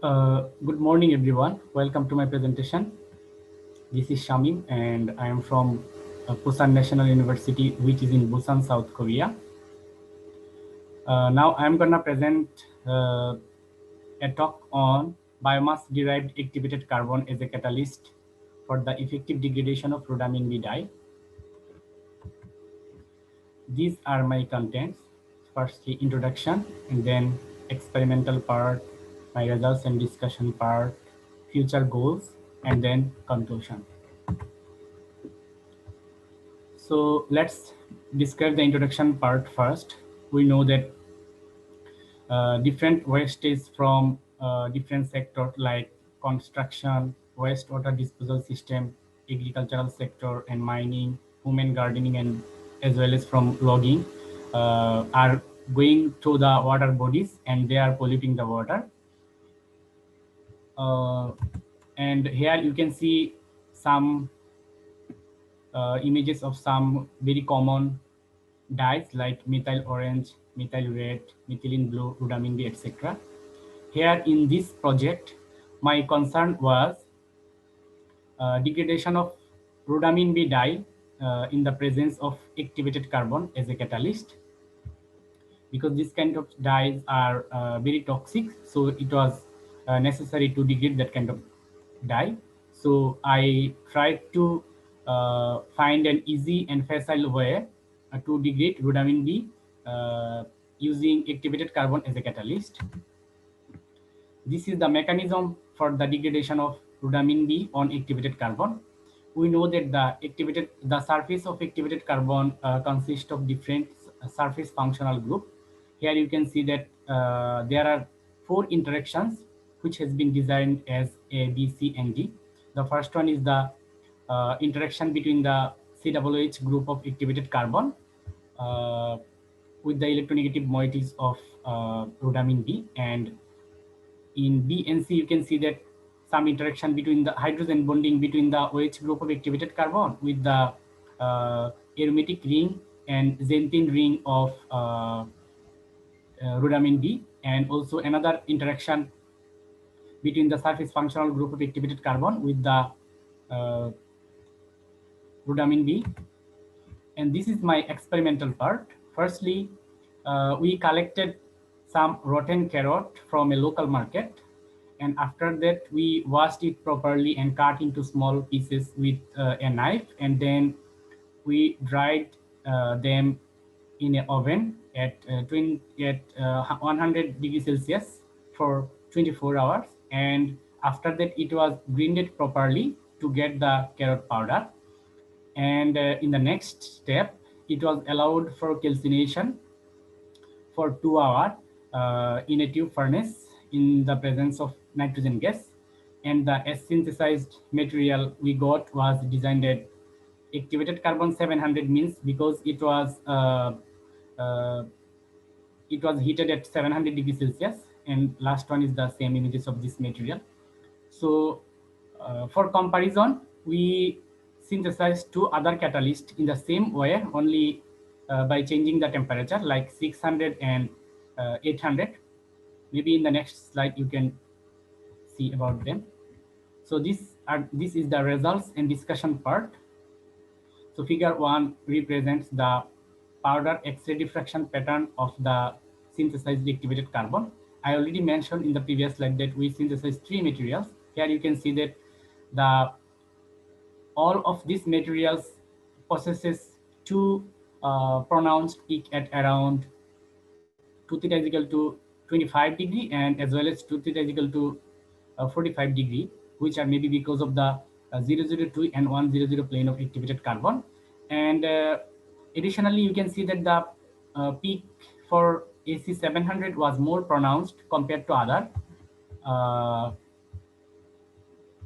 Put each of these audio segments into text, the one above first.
Good morning, everyone. Welcome to my presentation. This is Shamim, and I am from Busan National University, which is in Busan, South Korea. Now I am gonna present a talk on biomass-derived activated carbon as a catalyst for the effective degradation of rhodamine B dye. These are my contents. Firstly, introduction, and then experimental part, my results and discussion part, future goals, and then conclusion. So let's describe the introduction part first. We know that different wastes from different sectors like construction, wastewater disposal system, agricultural sector, and mining, human gardening, and as well as from logging are going to the water bodies, and they are polluting the water. Uh, and here you can see some images of some very common dyes like methyl orange, methyl red, methylene blue, rhodamine B, etc. Here in this project, my concern was degradation of rhodamine B dye in the presence of activated carbon as a catalyst, because this kind of dyes are very toxic. So it was necessary to degrade that kind of dye. So I tried to find an easy and facile way to degrade rhodamine B using activated carbon as a catalyst. This is the mechanism for the degradation of rhodamine B on activated carbon. We know that the surface of activated carbon consists of different surface functional group. Here you can see that there are 4 interactions which has been designed as A, B, C, and D. The first one is the interaction between the COOH group of activated carbon uh, with the electronegative moieties of rhodamine B, and in B and C, you can see that some interaction between the hydrogen bonding between the OH group of activated carbon with the aromatic ring and xanthine ring of rhodamine B, and also another interaction between the surface functional group of activated carbon with the uh, rhodamine B. And this is my experimental part. Firstly, we collected some rotten carrot from a local market, and after that we washed it properly and cut into small pieces with a knife, and then we dried them in an oven at 100 degrees Celsius for 24 hours, and after that it was grinded properly to get the carrot powder. And in the next step, it was allowed for calcination for 2 hours in a tube furnace in the presence of nitrogen gas. And the synthesized material we got was designed at activated carbon 700, means because uh, it was heated at 700 degrees Celsius. And last one is the same images of this material. So for comparison, we synthesized 2 other catalysts in the same way, only by changing the temperature like 600 and 800. Maybe in the next slide you can see about them. So this is the results and discussion part. So figure 1 represents the powder X-ray diffraction pattern of the synthesized activated carbon. I already mentioned in the previous slide that we synthesized 3 materials. Here you can see that the all of these materials possesses 2 pronounced peak at around 2 theta is equal to 25 degree, and as well as 2 theta is equal to 45 degree, which are maybe because of the 002 and 100 plane of activated carbon. And additionally, you can see that the peak for AC 700 was more pronounced compared to other. Uh,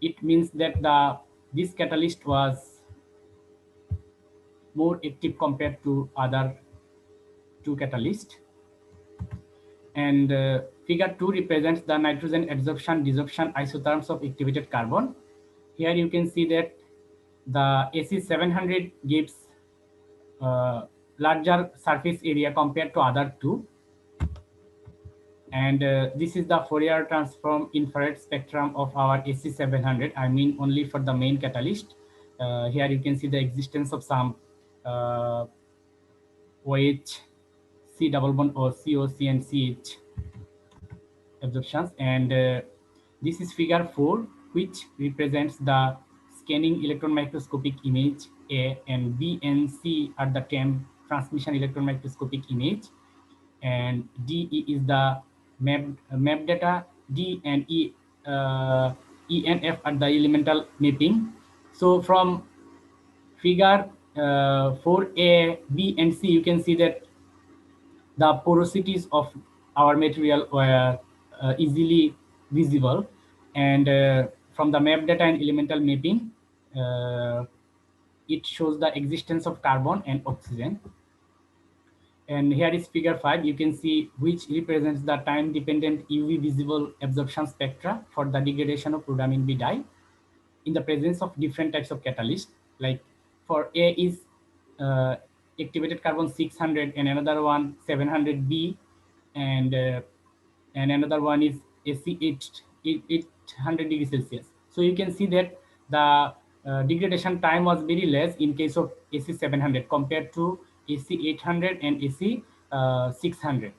it means that this catalyst was more active compared to other 2 catalysts. And figure 2 represents the nitrogen adsorption desorption isotherms of activated carbon. Here you can see that the AC 700 gives larger surface area compared to other 2, And this is the Fourier transform infrared spectrum of our AC700. I mean only for the main catalyst. Here you can see the existence of some OH, C double bond or COC and CH absorptions. And this is figure 4, which represents the scanning electron microscopic image A, and B and C are the TEM transmission electron microscopic image, and DE is the map data. D and E and F are the elemental mapping. So from figure 4A, B and C, you can see that the porosities of our material were easily visible, and from the map data and elemental mapping, it shows the existence of carbon and oxygen. And here is figure 5. You can see which represents the time dependent UV visible absorption spectra for the degradation of rhodamine B dye in the presence of different types of catalyst. Like for A is activated carbon 600, and another one 700B, and another one is AC 800 degrees Celsius. So you can see that the degradation time was very less in case of AC 700 compared to AC 800 and AC 600.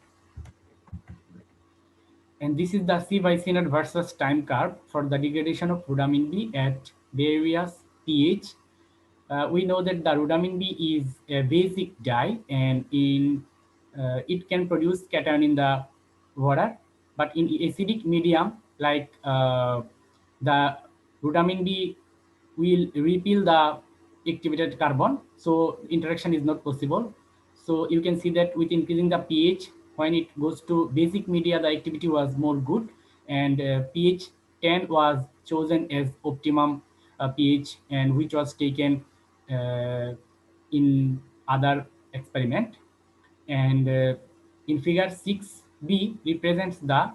And this is the C by C naught versus time curve for the degradation of rhodamine B at various pH. We know that the rhodamine B is a basic dye, and it can produce cation in the water, but in acidic medium like the rhodamine B will repel the activated carbon, so interaction is not possible. So you can see that with increasing the pH, when it goes to basic media, the activity was more good, and pH 10 was chosen as optimum pH, and which was taken in other experiment. And in figure 6b represents the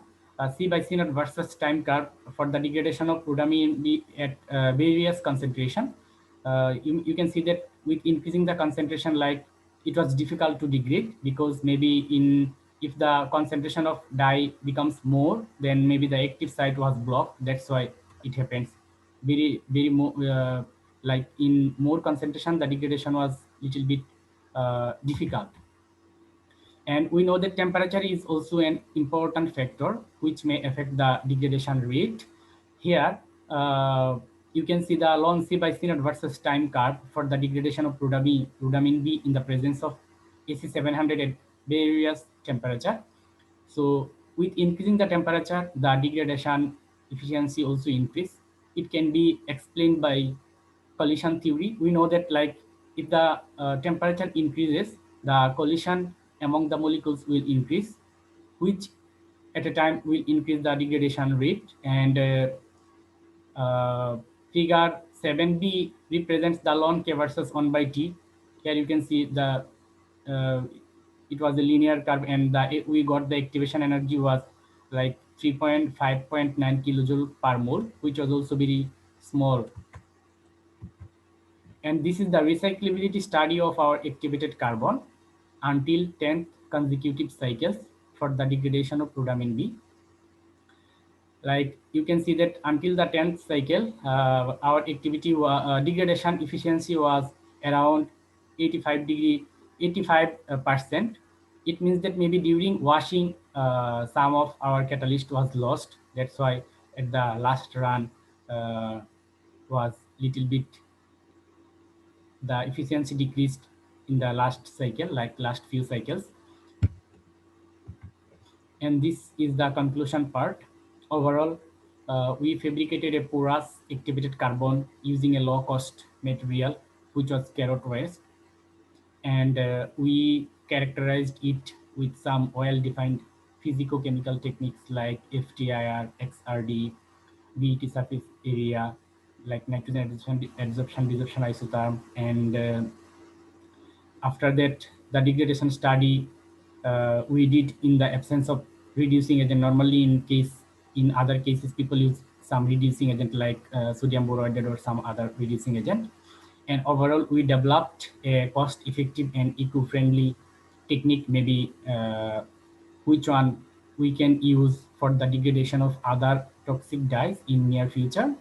C by C naught versus time curve for the degradation of rhodamine B at various concentration. You can see that with increasing the concentration, like it was difficult to degrade, because maybe in if the concentration of dye becomes more, then maybe the active site was blocked. That's why it happens. Very more like in more concentration, the degradation was little bit difficult. And we know that temperature is also an important factor which may affect the degradation rate. Here, you can see the long C by C naught versus time curve for the degradation of rhodamine B in the presence of AC700 at various temperature. So with increasing the temperature, the degradation efficiency also increase. It can be explained by collision theory. We know that like if the temperature increases, the collision among the molecules will increase, which at a time will increase the degradation rate. And figure 7b represents the ln k versus 1 by t. Here you can see the it was a linear curve, and we got the activation energy was like 3.5.9 kilojoule per mole, which was also very small. And this is the recyclability study of our activated carbon until 10th consecutive cycles for the degradation of rhodamine B. Like you can see that until the 10th cycle, our activity degradation efficiency was around 85%. It means that maybe during washing, some of our catalyst was lost. That's why at the last run was little bit, the efficiency decreased in the last cycle, like last few cycles. And this is the conclusion part. Overall, we fabricated a porous activated carbon using a low cost material, which was carrot waste, and we characterized it with some well defined physicochemical techniques like FTIR, XRD, VET surface area, like nitrogen adsorption desorption isotherm. And after that, the degradation study we did in the absence of reducing agent. Normally in other cases people use some reducing agent like sodium borohydride or some other reducing agent. And overall we developed a cost effective and eco-friendly technique, maybe which one we can use for the degradation of other toxic dyes in near future.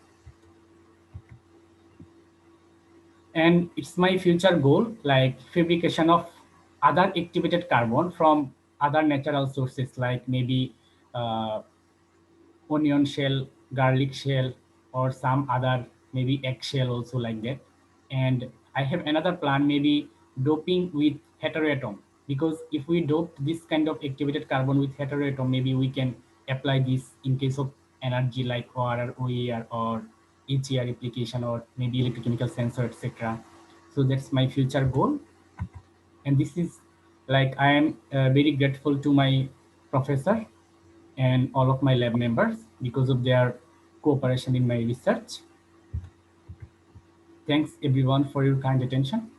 And it's my future goal, like fabrication of other activated carbon from other natural sources, like maybe uh, onion shell, garlic shell, or some other maybe egg shell also like that. And I have another plan, maybe doping with heteroatom, because if we dope this kind of activated carbon with heteroatom, maybe we can apply this in case of energy like ORR, OER, or HER application, or maybe electrochemical sensor, etc. So that's my future goal. And this is like I am very grateful to my professor and all of my lab members because of their cooperation in my research. Thanks everyone for your kind attention.